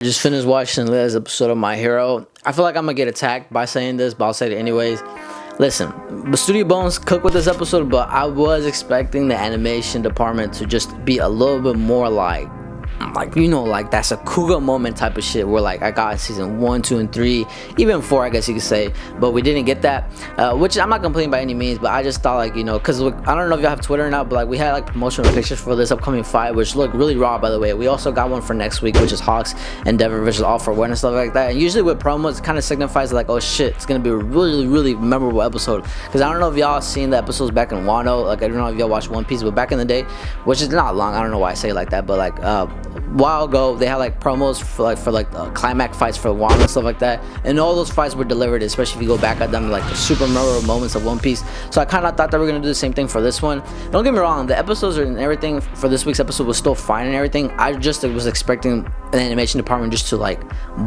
Just finished watching the latest episode of My Hero. I feel like I'm gonna get attacked by saying this, but I'll say it anyways. Listen, the Studio Bones cooked with this episode, but I was expecting the animation department to just be a little bit more like that Sakuga moment type of shit where like I got season 1, 2, and 3, even 4 I guess you could say, but we didn't get that, which I'm not complaining by any means, but I just thought like, because I don't know if y'all have Twitter or not, but like we had like promotional pictures for this upcoming fight, which look really raw by the way. We also got one for next week, which is Hawks and Denver versus All For One and stuff like that, and usually with promos it kind of signifies like, oh shit, it's gonna be a really memorable episode, because I don't know if y'all seen the episodes back in Wano, like I don't know if y'all watched One Piece, but back in the day, which is not long, I don't know why I say it like that, but like while ago they had like promos for climax fights for Wano and stuff like that, and all those fights were delivered, especially if you go back at them, like the super memorable moments of One Piece. So I kind of thought that we were gonna do the same thing for this one. Don't get me wrong, the episodes and everything for this week's episode was still fine and everything. I just was expecting an animation department just to like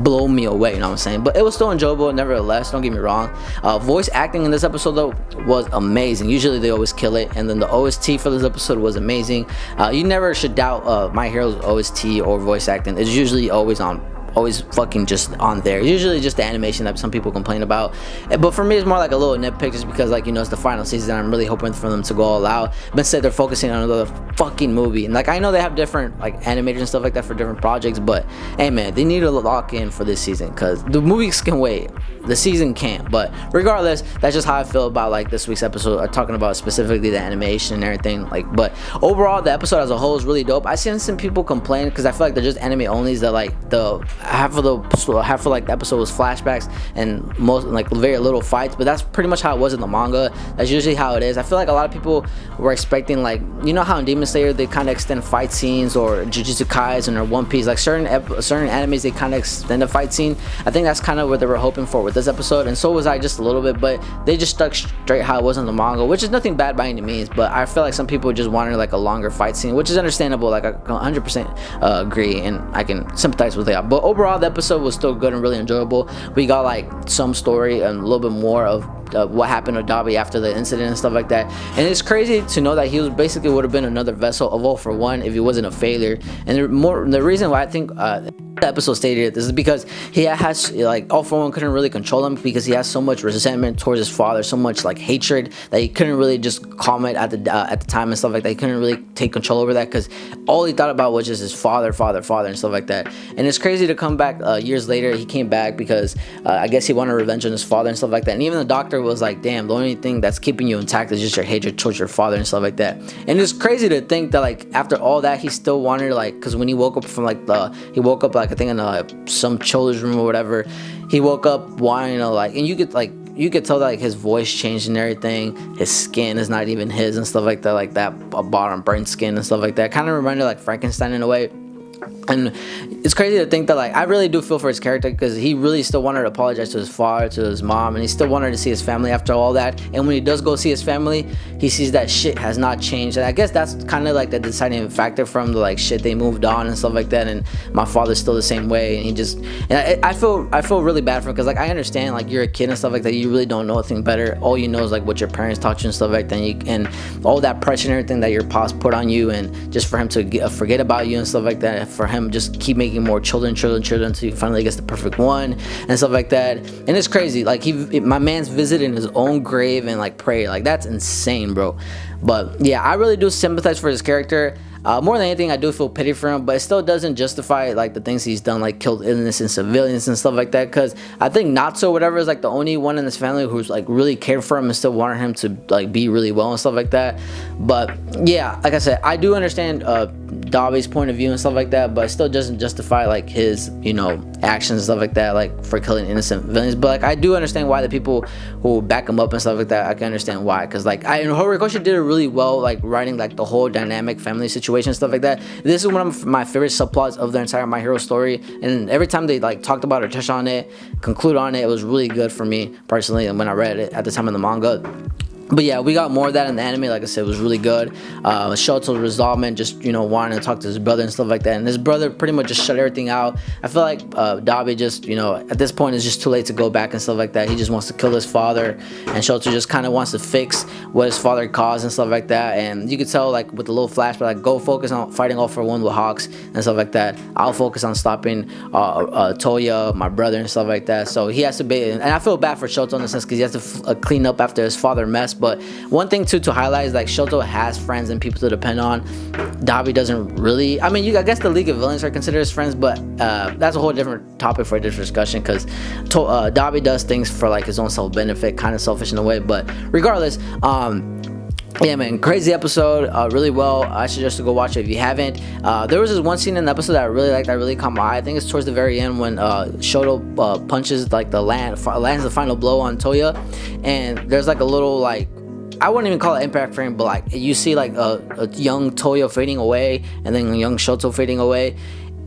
blow me away, you know what I'm saying, but it was still enjoyable nevertheless, don't get me wrong. Voice acting in this episode though was amazing. Usually they always kill it, and then the OST for this episode was amazing. You never should doubt My Hero's OST or voice acting. It's usually always fucking just on there. Usually just the animation that some people complain about, but for me it's more like a little nitpick, just because like, it's the final season and I'm really hoping for them to go all out, but instead they're focusing on another fucking movie. And like I know they have different like animators and stuff like that for different projects, but hey man, they need to lock in for this season, because the movies can wait, the season can't. But regardless, that's just how I feel about like this week's episode, talking about specifically the animation and everything. Like, but overall the episode as a whole is really dope. I seen some people complain because I feel like they're just anime onlys, that like the half of like the episode was flashbacks and most like very little fights, but that's pretty much how it was in the manga. That's usually how it is. I feel like a lot of people were expecting, like, how in Demon Slayer they kind of extend fight scenes, or Jujutsu Kaisen or One Piece, like certain animes they kind of extend a fight scene. I think that's kind of what they were hoping for with this episode, and so was I just a little bit, but they just stuck straight how it was in the manga, which is nothing bad by any means, but I feel like some people just wanted like a longer fight scene, which is understandable. Like I 100% agree, and I can sympathize with that. But overall the episode was still good and really enjoyable. We got like some story and a little bit more of what happened to Dabi after the incident and stuff like that, and it's crazy to know that he was basically would have been another vessel of All For One if he wasn't a failure. And the reason why I think the episode stated this is because he has like All For One couldn't really control him, because he has so much resentment towards his father, so much like hatred, that he couldn't really just calm it at the time and stuff like that. He couldn't really take control over that, because all he thought about was just his father and stuff like that. And it's crazy to come back years later. He came back because I guess he wanted revenge on his father and stuff like that. And even the doctor was like, damn, the only thing that's keeping you intact is just your hatred towards your father and stuff like that. And it's crazy to think that like after all that he still wanted, like, because when he woke up from he woke up like I think in some children's room or whatever, he woke up wanting to like, and you could tell that like his voice changed and everything. His skin is not even his and stuff like that, like that bottom burnt skin and stuff like that. Kind of reminded like Frankenstein in a way. And it's crazy to think that like I really do feel for his character, because he really still wanted to apologize to his father, to his mom, and he still wanted to see his family after all that. And when he does go see his family, he sees that shit has not changed, and I guess that's kind of like the deciding factor from the like shit they moved on and stuff like that. And my father's still the same way, and he just, and I feel really bad for him, because like I understand, like you're a kid and stuff like that, you really don't know anything better. All you know is like what your parents taught you and stuff like that, and all that pressure and everything that your pops put on you, and just for him to forget about you and stuff like that, for him just keep making more children until he finally gets the perfect one and stuff like that. And it's crazy, like my man's visiting his own grave and like pray, like that's insane, bro. But yeah, I really do sympathize for his character. More than anything, I do feel pity for him, but it still doesn't justify like the things he's done, like killed innocent civilians and stuff like that. Because I think Natsu whatever is like the only one in his family who's like really cared for him and still wanted him to like be really well and stuff like that. But yeah, like I said, I do understand Dabi's point of view and stuff like that, but it still doesn't justify like his actions and stuff like that, like for killing innocent villains. But like I do understand why the people who back him up and stuff like that, I can understand why, because like Horikoshi did it really well, like writing like the whole dynamic family situation, stuff like that. This is one of my favorite subplots of the entire My Hero story, and every time they like talked about or touched on it, conclude on it, it was really good for me personally. And when I read it at the time in the manga, But yeah, we got more of that in the anime. Like I said, it was really good. Shoto's resolvement, just, you know, wanting to talk to his brother and stuff like that. And his brother pretty much just shut everything out. I feel like Dabi just, you know, at this point it's just too late to go back and stuff like that. He just wants to kill his father, and Shoto just kind of wants to fix what his father caused and stuff like that. And you could tell, like, with the little flashback, like, go focus on fighting all for one with Hawks and stuff like that. I'll focus on stopping Toya, my brother, and stuff like that. So he has to be, and I feel bad for Shoto in the sense because he has to clean up after his father mess. But one thing too to highlight is, like, Shoto has friends and people to depend on. Dabi doesn't really. I mean, I guess the League of Villains are considered his friends, but that's a whole different topic for a different discussion, because Dabi does things for, like, his own self-benefit, kind of selfish in a way. But regardless, yeah, man, crazy episode, really well. I suggest to go watch it if you haven't. There was this one scene in the episode that I really liked, that really caught my eye. I think it's towards the very end when Shoto punches, like, lands the final blow on Toya, and there's, like, a little, like, I wouldn't even call it impact frame, but, like, you see, like, a young Toya fading away, and then a young Shoto fading away.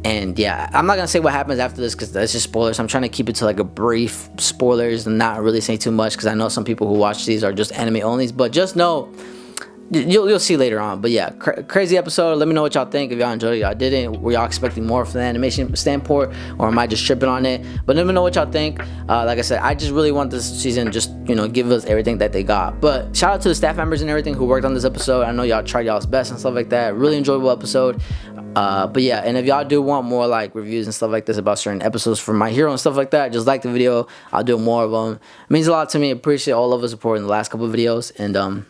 And yeah, I'm not gonna say what happens after this because that's just spoilers. I'm trying to keep it to, like, a brief spoilers and not really say too much, because I know some people who watch these are just anime onlys. But just know, you'll see later on. But yeah, crazy episode. Let me know what y'all think. If y'all enjoyed it, y'all didn't, were y'all expecting more from the animation standpoint, or am I just tripping on it? But let me know what y'all think. Like I said, I just really want this season just, you know, give us everything that they got. But shout out to the staff members and everything who worked on this episode. I know y'all tried y'all's best and stuff like that. Really enjoyable episode. But yeah, and if y'all do want more, like, reviews and stuff like this about certain episodes from My Hero and stuff like that, just like the video. I'll do more of them. It means a lot to me. Appreciate all of the support in the last couple of videos. And